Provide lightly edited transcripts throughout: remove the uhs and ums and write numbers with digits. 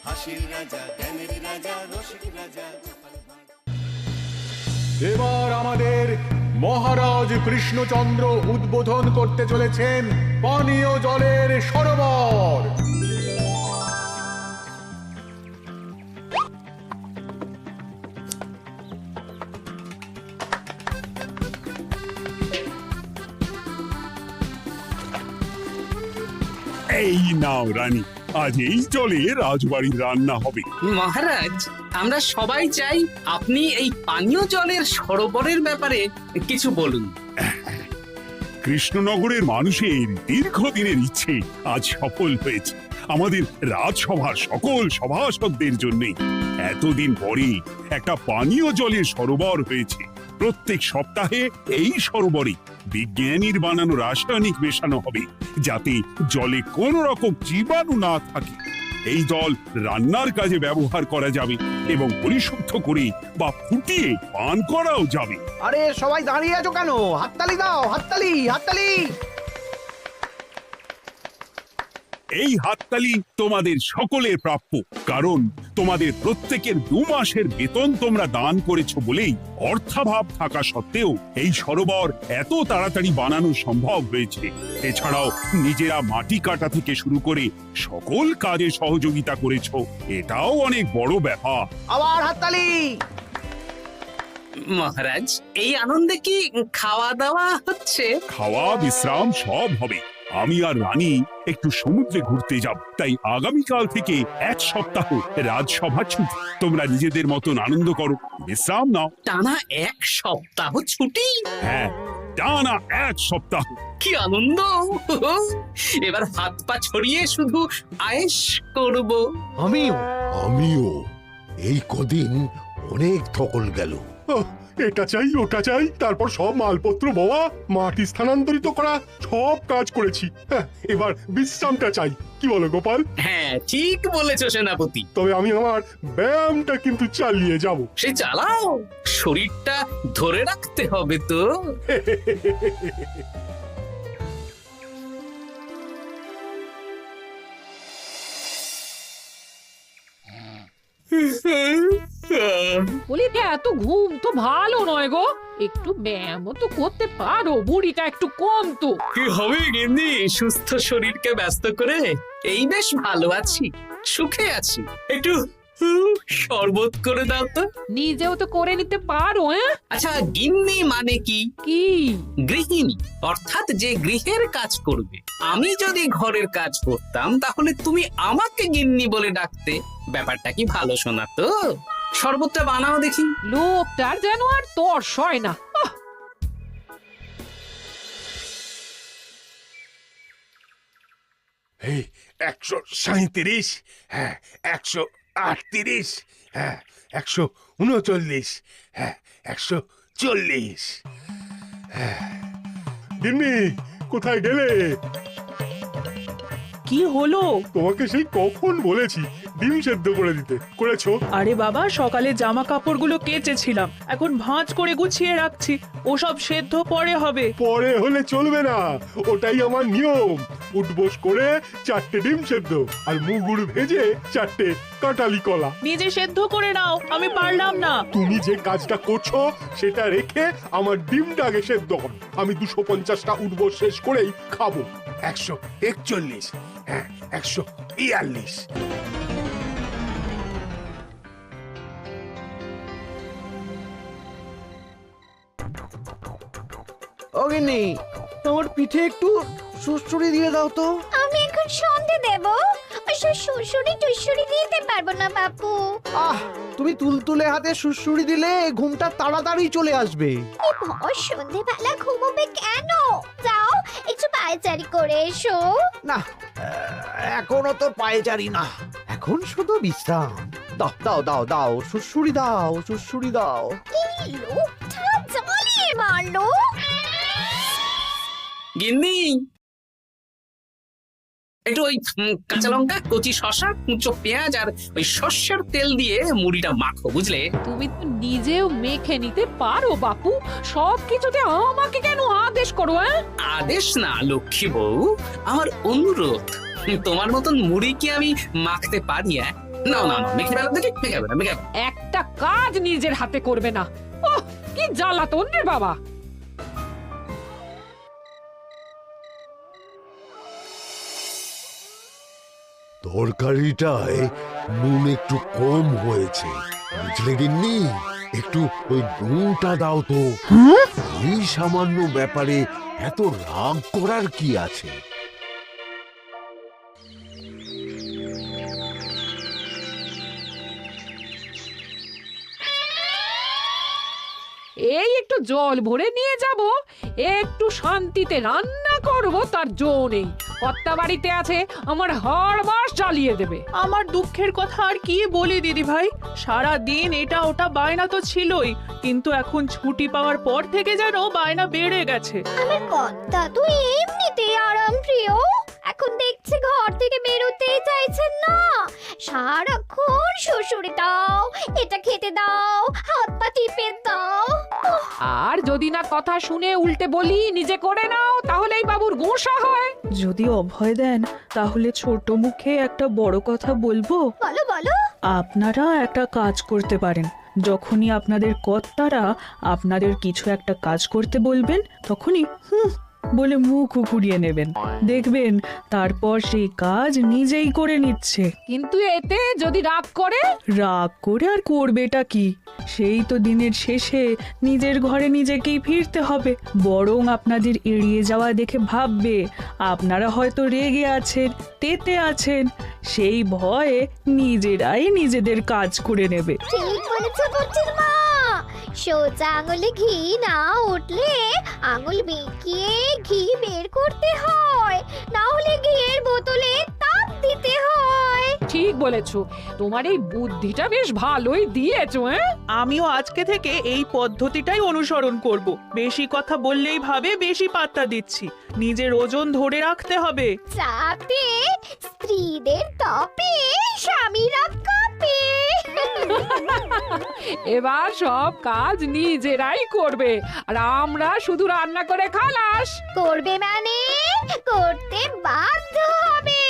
হাসির রাজা, জ্ঞানের রাজা, রসিক রাজা। এবার আমাদের মহারাজ কৃষ্ণচন্দ্র উদ্বোধন করতে চলেছেন পানীয় জলের সরোবর। এই নাও রানী, আজ এই জলে রাজবাড়ির রান্না হবে। মহারাজ, আমরা সবাই চাই আপনি এই পানীয় জলের সরোবরের ব্যাপারে কিছু বলুন। কৃষ্ণনগরের মানুষের দীর্ঘদিনের ইচ্ছে আজ সফল হয়েছে। আমাদের রাজসভার সকল সভাসদদের জন্য এতদিন পরে একটা পানীয় জলের সরোবর হয়েছে। প্রত্যেক সপ্তাহে এই সরোবরে বিজ্ঞানীর বানানো রাসায়নিক মেশানো হবে, যাতে জলে কোন রকম জীবাণু না থাকে। এই জল রান্নার কাজে ব্যবহার করা যাবে এবং পরিশুদ্ধ করে বা ফুটিয়ে পান করাও যাবে। আরে সবাই দাঁড়িয়ে আছো কেন? হাততালি দাও, হাততালি, হাততালি। এই হাততালি তোমাদের সকলের প্রাপ্য, কারণ তোমাদের প্রত্যেকের 2 মাসের বেতন তোমরা দান করেছো বলেই অর্থাভাব থাকা সত্ত্বেও এই সরোবর এত তাড়াতাড়ি বানানো সম্ভব হয়েছে। এছাড়াও নিজেরা মাটি কাটা থেকে শুরু করে সকল কাজে সহযোগিতা করেছো, এটাও অনেক বড় ব্যাপার। আবার হাততালি। মহারাজ, এই আনন্দে কি খাওয়া দাওয়া হচ্ছে? খাওয়া বিশ্রাম সব হবে। আমি আর রানী একটু সমুদ্রে ঘুরতে যাব, তাই আগামীকাল থেকে 1 সপ্তাহ রাজসভা ছুটি। তোমরা নিজেদের মতন আনন্দ করো, বিশ্রাম নাও। টানা 1 সপ্তাহ ছুটি? হ্যাঁ, টানা 1 সপ্তাহ। কি আনন্দ! এবার হাত পা ছড়িয়ে শুধু আয়েশ করব। আমিও এই কদিন অনেক ধকল গেল। এটা চাই ওটা চাই, তারপর সব মালপত্র বওয়া, মাটি স্থানান্তরিত করা, সব কাজ করেছি। এবার বিশ্রামটা চাই। কি বলো গোপাল? হ্যাঁ, ঠিক বলেছ সেনাপতি। তবে আমি আমার ব্যায়ামটা কিন্তু চালিয়ে যাব। সে চালাও, শরীরটা ধরে রাখতে হবে তো। বলি এত ঘুম তো ভালো নয় গো, একটু ব্যায়ামও তো করতে পারো, বুড়িটা একটু কম তো। কি হবে গিন্নি, সুস্থ শরীরকে ব্যস্ত করে এই বেশ ভালো আছি, সুখে আছি। একটু শরবত করে দাও তো। নিজেও তো করে নিতে পারো। আচ্ছা, গিন্নি মানে কি? কি? গৃহিণী, অর্থাৎ যে গৃহের কাজ করবে। আমি যদি ঘরের কাজ করতাম তাহলে তুমি আমাকে গিন্নি বলে ডাকতে। ব্যাপারটা কি ভালো শোনা তো? শরবতটা বানাও দেখি। লোকটার যেন আর তর্স হয় না। এই 137, হ্যাঁ 138, হ্যাঁ 139, হ্যাঁ 140। গিন্নি, কোথায় গেলে? কি হলো? তোমাকে সেই কখন বলেছি ডিম সেদ্ধ করে দিতে, করেছো? আরে বাবা, সকালে জামা কাপড়গুলো কেচেছিলাম, এখন ভাঁজ করে গুছিয়ে রাখছি। ওসব সেদ্ধ পরে হবে। পরে হলে চলবে না, ওটাই আমার নিয়ম। উঠবোস করে 4টে ডিম সেদ্ধ আর মুগুর ভেজে 4টে কাঁঠালি কলা। নিজে সেদ্ধ করে নাও, আমি পারলাম না। তুমি যে কাজটা করছো সেটা রেখে আমার ডিমটা আগে সেদ্ধ করো। আমি 250টা উঠবোস শেষ করেই খাবো। 141, হ্যাঁ 142। অগিনি, তোমার পিঠে একটু সুড়সুড়ি দিয়ে দাও তো। আমি এখন সন্ধে দেব, ওসব সুড়সুড়ি টুসুড়ি দিতে পারবো না বাপু। তুমি তুলতুলে হাতে সুড়সুড়ি দিলে ঘুমটা তাড়াতাড়ি চলে আসবে। এই ভর সন্ধেবেলা ঘুমোবে কেন? যাও একটু পায়চারি করে এসো। না, এখনো তো পায়চারি না, এখন শুধু বিশ্রাম। দাও দাও দাও দাও, সুড়সুড়ি দাও, সুড়সুড়ি দাও। এই লোকটা জ্বালিয়ে মারলো। গিন্নি, একটু ওই কাঁচা লঙ্কা, কচি শসা, কুচো পেঁয়াজ আর ওই সর্ষের তেল দিয়ে মুড়িটা মাখো, বুঝলে? তুমি তো নিজেও মেখে নিতে পারো বাপু, সব কিছুতে আমাকে কেন আদেশ করো? আদেশ না লক্ষ্মী বউ, আমার অনুরোধ। তোমার মতন মুড়ি কি আমি মাখতে পারি? না না না মেখে ফেলো দেখি, মেখে ফেলো, মেখে ফেলো। একটা কাজ নিজের হাতে করবে না। ওহ, কি জ্বালাতন রে বাবা। তরকারিটায় নুন একটু কম হয়েছে, বুঝলে গিন্নি? একটু ওই নুনটা দাও তো। এই সামান্য ব্যাপারে এত রাগ করার কি আছে? এই একটু জল ভরে নিয়ে যাব, একটু শান্তিতে রান্না করব তার জো নেই। কর্তা বাড়িতে আছে, আমার হাড় মাস জ্বালিয়ে দেবে। আমার দুঃখের কথা আর কি বলি দিদি ভাই, সারা দিন এটা ওটা বায়না তো ছিলই, কিন্তু এখন ছুটি পাওয়ার পর থেকে যেন বায়না বেড়ে গেছে। আমার কর্তা তো এমনিতেই আরাম প্রিয়, এখন দেখছি ঘর থেকে বেরোতেই চাইছেন না। সারাক্ষণ শ্বশুরে দাও, এটা খেতে দাও, হাত পা টিপে দাও। আর যদি না কথা শুনে উল্টে বলি নিজে করে নাও, তাহলেই বাবুর গোসা হয়। যদি অভয় দেন তাহলে ছোট মুখে একটা বড় কথা বলবো। বলো বলো। আপনারা একটা কাজ করতে পারেন, যখনই আপনাদের কর্তারা আপনাদের কিছু একটা কাজ করতে বলবেন, তখনই হুম বলে মুখ ঘুরিয়ে নেবেন, দেখবেন তারপর সেই কাজ নিজেই করে নিচ্ছে। কিন্তু এতে যদি রাগ করে? রাগ করে আর করবেটা কি, সেই তো দিনের শেষে নিজের ঘরে নিজেকেই ফিরতে হবে। বরং আপনাদের এড়িয়ে যাওয়া দেখে ভাববে আপনারা হয়তো রেগে আছেন, তেতে আছেন, সেই ভয়ে নিজেরাই নিজেদের কাজ করে নেবে। ঠিক বলেছ বুচির মা, সোজা আঙুলে ঘি না উঠলে আঙুল বেঁকিয়ে ঘি বের করতে হয়, না হলে ঘিয়ের বোতলে তাপ দিতে হয়। ঠিক বলেছো, তোমার এই বুদ্ধিটা বেশ ভালোই দিয়েছো। আমিও আজকে থেকে এই পদ্ধতিটাই অনুসরণ করব। বেশি কথা বললেই ভাবে বেশি পাত্তা দিচ্ছি, নিজের ওজন ধরে রাখতে হবে, যাতে স্ত্রীদের তপে স্বামীরা কাঁপে। এবার সব কাজ নিজেরাই করবে, আর আমরা শুধু রান্না করে খালাস। করবে মানে করতে বাধ্য হবে।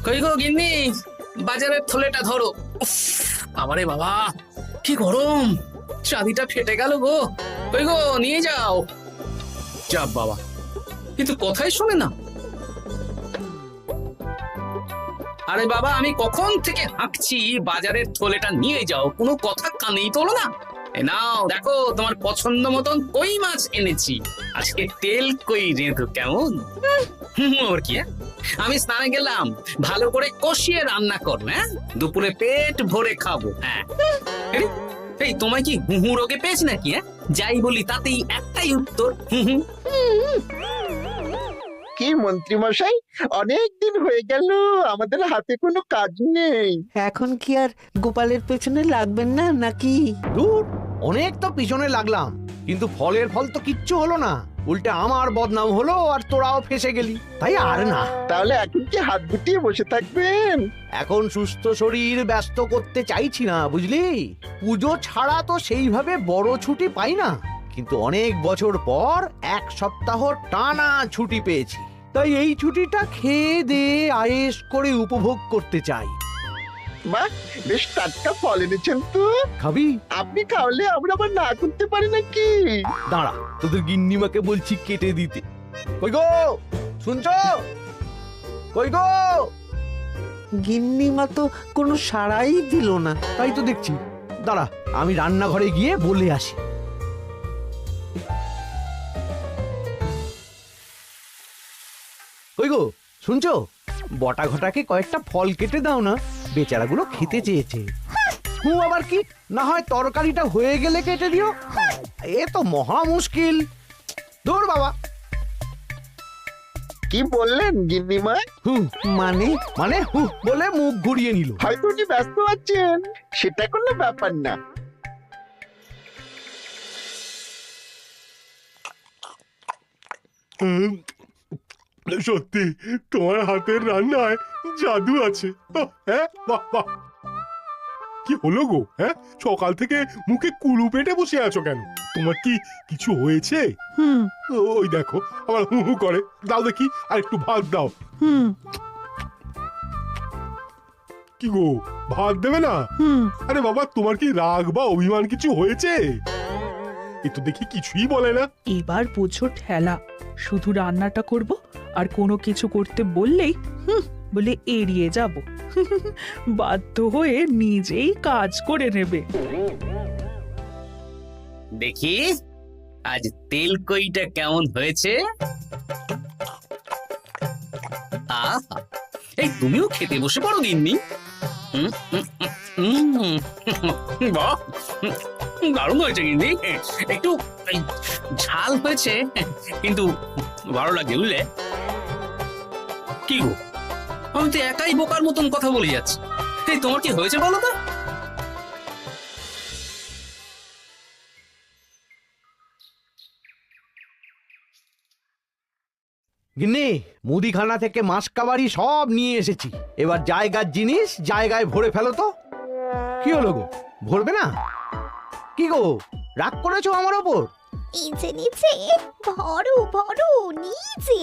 কই গো গিন্নি, বাজারের থলেটা ধরো। উফ, বাবারে বাবা কি গরম, চাঁদিটা ফেটে গেল গো। কই গো নিয়ে যাও। যা বাবা, কিন্তু কথাই শোনে না। আরে বাবা, আমি কখন থেকে হাঁকছি বাজারের থলেটা নিয়ে যাও, কোনো কথা কানেই তোলো না। এ নাও দেখো, তোমার পছন্দ মতন কই মাছ এনেছি, আজকে তেল কই রেঁধো কেমন। ওর কি, আমি স্নানে গেলাম, ভালো করে কষিয়ে রান্না করবে, হ্যাঁ দুপুরে পেট ভরে খাবো। হ্যাঁ এই তোমায় কি হুহু রোগে পেয়েছি নাকি? হ্যাঁ যাই বলি তাতেই একটাই উত্তর, হুহু। কি মন্ত্রী মশাই, অনেক দিন হয়ে গেল আমাদের হাতে কোনো কাজ নেই। এখন কি আর গোপালের পেছনে লাগবেন না নাকি? দূর, অনেক তো পিছনে লাগলাম, কিন্তু ফলের ফল তো কিচ্ছু হলো না, উল্টে আমার বদনাম হলো আর তোরাও ফেসে গেলি। তাই আর না। তাহলে এখন কি হাত গুটিয়ে বসে থাকবেন? এখন সুস্থ শরীর ব্যস্ত করতে চাইছি না, বুঝলি? পুজো ছাড়া তো সেইভাবে বড় ছুটি পাই না, কিন্তু অনেক বছর পর এক সপ্তাহ টানা ছুটি পেয়েছি, তাই এই ছুটিটা খেয়ে দিয়ে আয়েশ করে উপভোগ করতে চাই। বাহ, বেশ টাটকা ফল এনেছেন তো। খাবি? আপনি খাওয়ালে আমরা আবার না করতে পারি নাকি? দাঁড়া, তোদের গিন্নিমাকে বলছি কেটে দিতে। কই গো, শুনছো? কই গো? গিন্নিমা তো কোনো সাড়াই দিল না। তাই তো দেখছি, দাঁড়া আমি রান্নাঘরে গিয়ে বলে আসি। কই গো, শুনছো? বটা ঘটাকে কয়েকটা ফল কেটে দাও না, বেচারাগুলো খেতে চেয়েছে। হুঁ আবার কি, না হয় তরকারিটা হয়ে গেলে কেটে দিও। এ তো মহা মুশকিল। দূর বাবা। কি বললেন গিন্নিমা? হুঁ মানে মানে হুঁ বলে মুখ ঘুরিয়ে নিল। হয়তো উনি ব্যস্ত আছেন, সেটা কোনো ব্যাপার না। সত্যি তোমার হাতের রান্নায় জাদু আছে। হ্যাঁ, বাহ বাহ। কি হলো গো? হ্যাঁ, সকাল থেকে মুখে কুলু পেটে বসে আছো কেন? তোমার কি কিছু হয়েছে? হুম ওই দেখো আবার হু হু করে। দাও দেখি, আর একটু ভাত দাও। হুম কি গো, ভাত দেবে না? হুম আরে বাবা, তোমার কি রাগ বা অভিমান কিছু হয়েছে? এ তো দেখি কিছুই বলে না। এবার বুঝো ঠেলা, শুধু রান্নাটা করব আর কোনো কিছু করতে বললেই বলে এড়িয়ে যাব। বাধ্য হয়ে নিজেই কাজ করে নেবে। দেখি আজ তেল কইটা কেমন হয়েছে। আহা, এই তুমিও খেতে বসে পড়ো গিন্নি। বাহ, দারুণ হয়েছে গিন্নি। একটু এই, ঝাল হয়েছে কিন্তু ভালো লাগে বুঝলে। কি গো, আমি তো একাই বোকার মতন কথা বলে যাচ্ছি। এই তোমার কি হয়েছে বলো তো? গিন্নি, মুদিখানা থেকে মাসকাবারি সব নিয়ে এসেছি। এবার জায়গার জিনিস জায়গায় ভরে ফেলো তো। কি হলো গো, ভরবে না? কি গো, রাগ করেছো আমার ওপর? নিচে নিচে ভরো ভরো নিচে।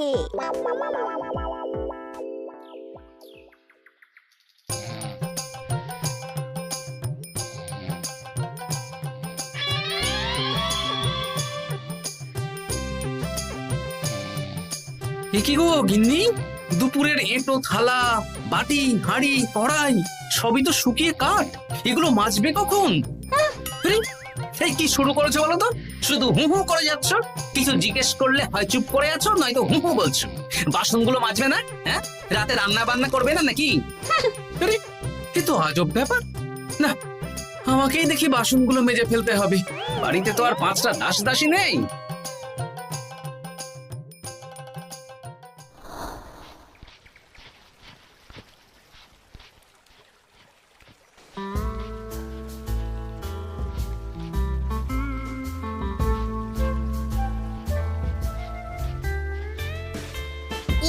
এ কি গো গিন্নি, দুপুরের এঁটো থালা বাটি হাঁড়ি কড়াই সবই তো শুকিয়ে কাঠ, এগুলো মাজবে কখন? আরে, এই কি শুরু করেছো বলো তো? শুধু হু হু করে যাচ্ছ, কিছু জিজ্ঞেস করলে হয় চুপ করে আছো, নয়তো হু হু বলছো। বাসনগুলো মাজবে না? হ্যাঁ, রাতে রান্না বান্না করবে না নাকি? আরে, এ তো আজব ব্যাপার। না, আমাকেই দেখি বাসনগুলো মেজে ফেলতে হবে। বাড়িতে তো আর 5টা দাস দাসী নেই।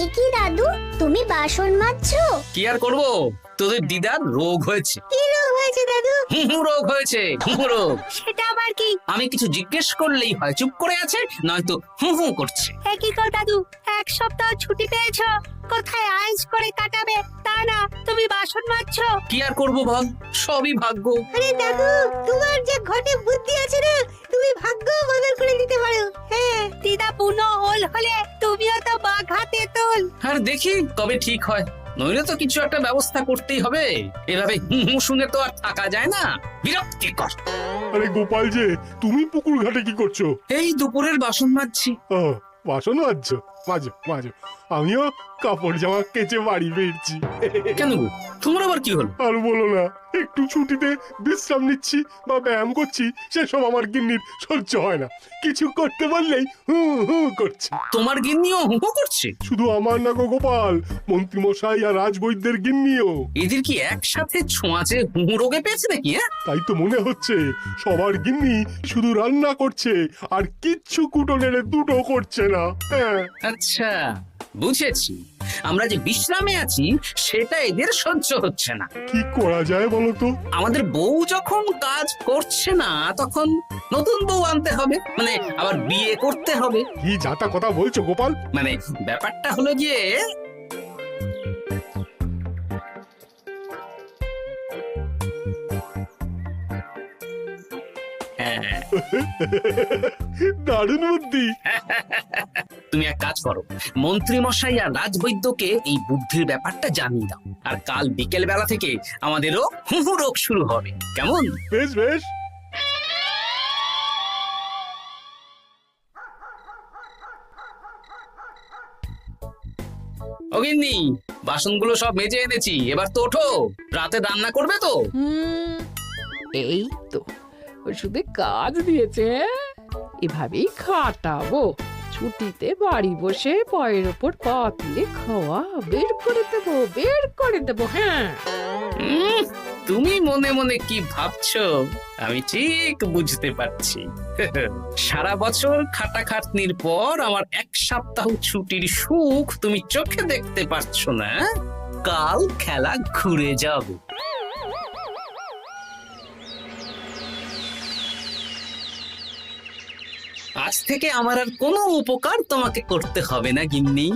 এ কি দাদু, তুমি বাসন মাজছো? কি আর করবো, তোদের দিদার রোগ হয়েছে। কি রোগ হয়েছে দাদু? হুহু রোগ হয়েছে, হুহু রোগ। সেটা আবার কি? আমি কিছু জিজ্ঞেস করলেই হয় চুপ করে আছে, নয়তো হু হু করছে। কি গো দাদু, 1 সপ্তাহ ছুটি পেয়েছো, কোথায় আইস করে কাটাবে তা না তুমি বাসন মাজছো? কি আর করবো বল, সবই ভাগ্য। আরে দাদু, তোমার যে ঘটে বুদ্ধি আছে না, তুমি ভাগ্য বদল করে দিতে পারো। হ্যাঁ, দিদা পুনো হল হলে তুমিও তো বাঘাতে তোল। আর দেখি কবে ঠিক হয়, নইলে তো কিছু একটা ব্যবস্থা করতেই হবে। এভাবে হু হু শুনে তো আর থাকা যায় না, বিরক্তিকর। আরে গোপাল যে, তুমি পুকুর ঘাটে কি করছো? এই দুপুরের বাসন মাজছি। ও, বাসন মাজছো? মাজো মাজো, আমিও কাপড় জামা কেচে বাড়ি ফিরছি। কেন গো, তোমার আবার কি হলো? আর বলো না, একটু ছুটিতে বিশ্রাম নিচ্ছি বা ব্যায়াম করছি, সেসব আমার গিন্নির সহ্য হয় না। কিছু করতে বললেই হু হু করছে। তোমার গিন্নিও হু হু করছে? শুধু আমার না গো গোপাল, মন্ত্রীমশাই আর রাজবৈদ্যের গিন্নিও। এদের কি একসাথে ছোঁয়াচে হু হু রোগে পেয়েছে নাকি? তাই তো মনে হচ্ছে সবার গিন্নি শুধু রান্না করছে আর কিচ্ছু কুটো নেড়ে দুটো করছে না। হ্যাঁ, আচ্ছা, বুঝেছি। আমরা যে বিশ্রামে আছি সেটা এদের সহ্য হচ্ছে না। কি করা যায় বলো তো? আমাদের বউ যখন কাজ করছে না, তখন নতুন বউ আনতে হবে, মানে আবার বিয়ে করতে হবে। কি যাতা কথা বলছো গোপাল? মানে ব্যাপারটা হলো গিয়ে, দারুণ বুদ্ধি। তুমি এক কাজ করো, মন্ত্রী মশাই আর রাজবৈদ্যকে এই বুদ্ধির ব্যাপারটা জানিয়ে দাও, আর কাল বিকেল বেলা থেকে আমাদেরও হু হু রোগ শুরু হবে, কেমন? বেশ বেশ। ও গিন্নি, বাসনগুলো সব মেজে এনেছি, এবার তো ওঠো। রাতে রান্না করবে তো? এই তো শুধু কাজ দিয়েছে, এভাবেই খাটাবো। ছুটিতে বাড়ি বসে পায়ের ওপর পা তুলে খাওয়া বের করে দেবো, বের করে দেবো। হ্যাঁ, তুমি মনে মনে কি ভাবছো আমি ঠিক বুঝতে পারছি। সারা বছর খাটাখাটনির পর আমার 1 সপ্তাহ ছুটির সুখ তুমি চোখে দেখতে পারছো না। কাল খেলা ঘুরে যাবে। আজ থেকে আমার আর কোনো উপকার তোমাকে করতে হবে না গিন্নি।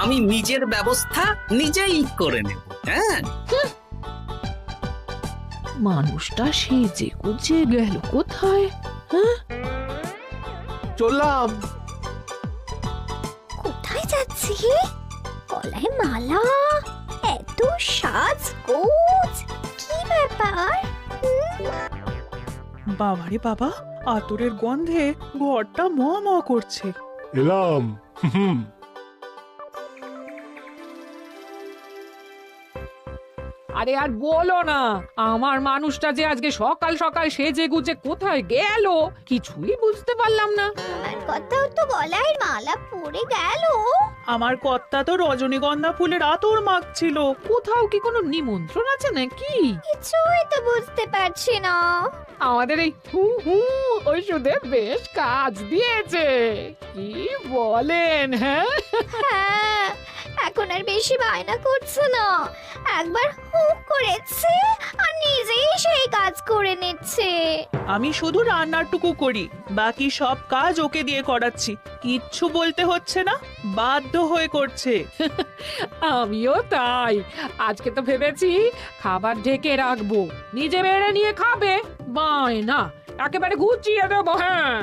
আমি নিজের ব্যবস্থা নিজেই করে নেব। হ্যাঁ, মানুষটা সেজে গুজে গেল কোথায়? হ্যাঁ, চললাম। কোথায় যাচ্ছি? গলায় মালা, এত সাজগোজ, কি ব্যাপার? বাবারে বাবা, আতরের গন্ধে ঘরটা ম ম করছে। এলাম। হুম। আরে আর বলো না, আমার মানুষটা যে আজকে সকাল সকাল সেজে গুজে কোথায় গেল কিছুই বুঝতে পারলাম না। আমার কথাও তো গলায় মালা পড়ে গেল। আমার কর্তা তো রজনীগন্ধা ফুলের আতর মাখছিল। কোথাও কি কোনো নিমন্ত্রণ আছে নাকি? কিছুই তো বুঝতে পারছি না। আমাদের এই হু হু ওষুধে বেশ কাজ দিয়েছে, কি বলেন? হ্যাঁ, হ্যাঁ, এখন আর বেশি বায়না করছে না। একবার হুক করেছে আর নিজেই সেই কাজ করে নিচ্ছে। আমি শুধু রান্নাটুকু করি, বাকি সব কাজ ওকে দিয়ে করাচ্ছি। কিচ্ছু বলতে হচ্ছে না, বাধ্য হয়ে করছে। আমিও তাই। আজকে তো ভেবেছি খাবার ঢেকে রাখবো, নিজে বেড়ে নিয়ে খাবে। বায়না একেবারে গুছিয়ে দেবো। হ্যাঁ,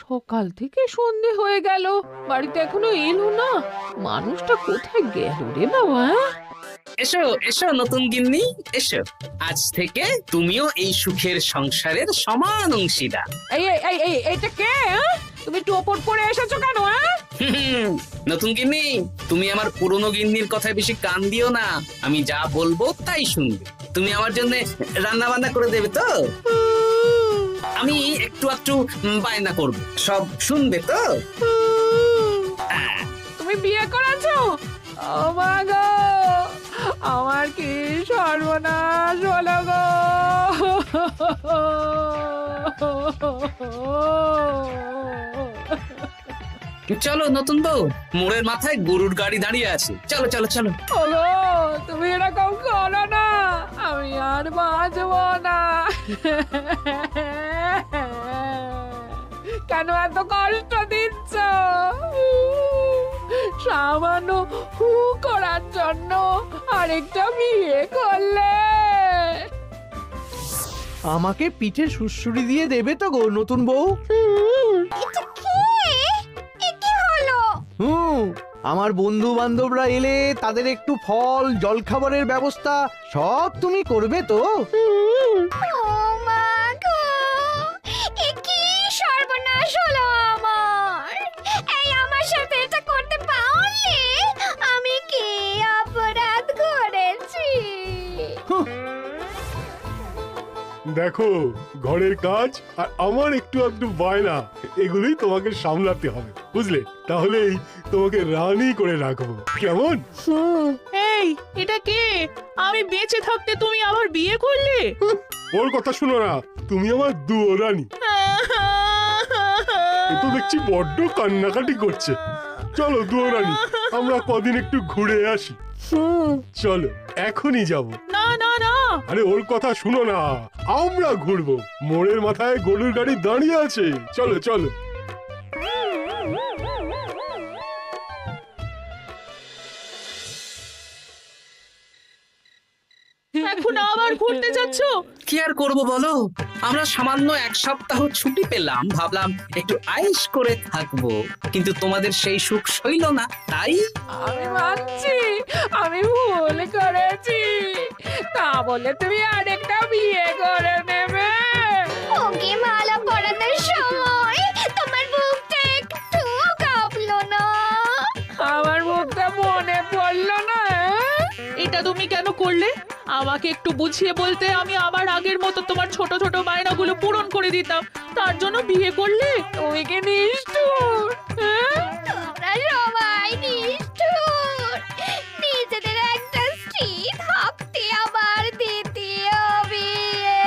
সকাল থেকে সন্ধে হয়ে গেল, বাড়িতে এখনো এলো না। মানুষটা কোথায় গেল রে বাবা? এসো এসো নতুন গিন্নি, এসো। আজ থেকে তুমিও এই সুখের সংসারের সমান অংশীদার। এই এই এই এই এটা কে? হ্যাঁ? তুমি টোপট পরে এসেছো কেন? হ্যাঁ, নতুন গিন্নি, তুমি আমার পুরনো গিন্নির কথায় বেশি কান দিও না। আমি যা বলবো তাই শুনবে। তুমি আমার জন্য রান্না বান্না করে দেবে তো? আমি একটু একটু বায়না করব, সব শুনবে তো? তুমি বিয়ে করেছো? ও মা গো, আমার কি সর্বনাশ হলো গো! চলো নতুন বউ, মোড়ের মাথায় গরুর গাড়ি দাঁড়িয়ে আছে, চলো চলো চলো। ওগো, তুমি এরকম করো না, আমি আর বাঁচবো না। কেন এত কষ্ট দিচ্ছ? সামান্য হু করার জন্য আরেকটা বিয়ে করলে? আমাকে পিঠে সুড়সুড়ি দিয়ে দেবে তো গো নতুন বউ? এটা কি? এ কি হলো? আমার বন্ধু বান্ধবরা এলে তাদের একটু ফল জলখাবারের ব্যবস্থা সব তুমি করবে তো? ও মা গো, এ কি সর্বনাশ হলো আমার! এই আমার সাথে এটা করতে পারলে আমি কি অপরাধ করেছি? দেখো, ঘরের কাজ আর আমার একটু একটু বায়না, এগুলোই তোমাকে সামলাতে হবে, বুঝলে? তাহলেই তোমাকে রানী করে রাখবো, কেমন? এই, এটা কে? আমি বেঁচে থাকতে তুমি আবার বিয়ে করলে? ওর কথা শুনো না, তুমি আমার দুয়ো রানী। এ তো দেখছি বড্ড কান্নাকাটি করছে। চলো দুয়ো রানী, আমরা কদিন একটু ঘুরে আসি। চলো, এখনই যাব। না না না, আরে ওর কথা শুনো না, আমরা ঘুরবো। মোড়ের মাথায় গরুর গাড়ি দাঁড়িয়ে আছে, চলো চলো। এখন আবার ঘুরতে যাচ্ছ? কি আর করব বলো, আমরা সামান্য এক সপ্তাহ ছুটি পেলাম, ভাবলাম একটু আয়েশ করে থাকবো, কিন্তু তোমাদের সেই সুখ সইল না, তাই। আমি মানছি, আমি ভুল করেছি, তা বলে তুমি আরেকটা বিয়ে করে নেবে? ওকে মালা পরানোর সময় তোমার বুকটা একটু কাঁপলো না? আমার মুখটা মনে পড়লো না? এটা তুমি কেন করলে? আমাকে একটু বুঝিয়ে বলতে, আমি আবার আগের মতো তোমার ছোট ছোট বায়নাগুলো পূরণ করে দিতাম। তার জন্য বিয়ে করলে? তুমি কি নিষ্ঠুর? হ্যাঁ? তোমরা সবাই নিষ্ঠুর। নিজেদের একটা স্ত্রী থাকতে আবার দ্বিতীয় বিয়ে।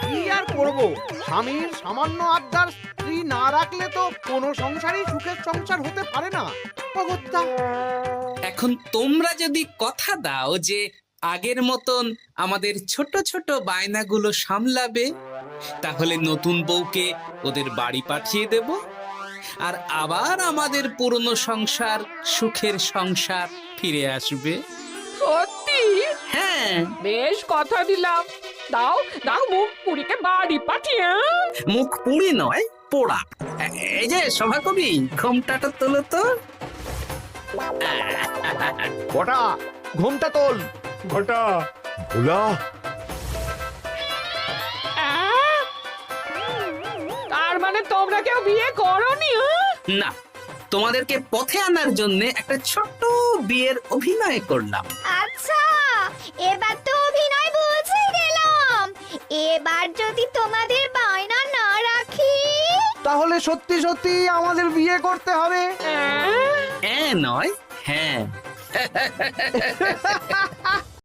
কি আর করবো, স্বামীর সামান্য আবদার স্ত্রী না রাখলে তো কোনো সংসারই সুখের সংসার হতে পারে না। অগত্যা। এখন তোমরা যদি কথা দাও যে আগের মতন আমাদের ছোট ছোট বায়নাগুলো সামলাবে, তাহলে নতুন বউকে ওদের বাড়ি পাঠিয়ে দেব, আর আবার আমাদের পুরনো সংসার, সুখের সংসার ফিরে আসবে। সত্যি? হ্যাঁ, বেশ কথা দিলাম। দাও দাও মুখ পুরীকে বাড়ি পাঠিয়ে। মুখ পুড়ি নয়, পোড়া। এই যে সভাকবি, ঘোমটাটা তোলো তো। কটা ঘুমটা তোল। ঘটা ভোলা, তার মানে তোমরা কেউ বিয়ে করোনি? না, তোমাদেরকে পথে আনার জন্য একটা ছোট্ট বিয়ের অভিনয় করলাম। আচ্ছা, এবার তো অভিনয় বুঝে গেলাম। এবার যদি তোমাদের বায়না না রাখি, তাহলে সত্যি সত্যি আমাদের বিয়ে করতে হবে। নয়, হ্যাঁ।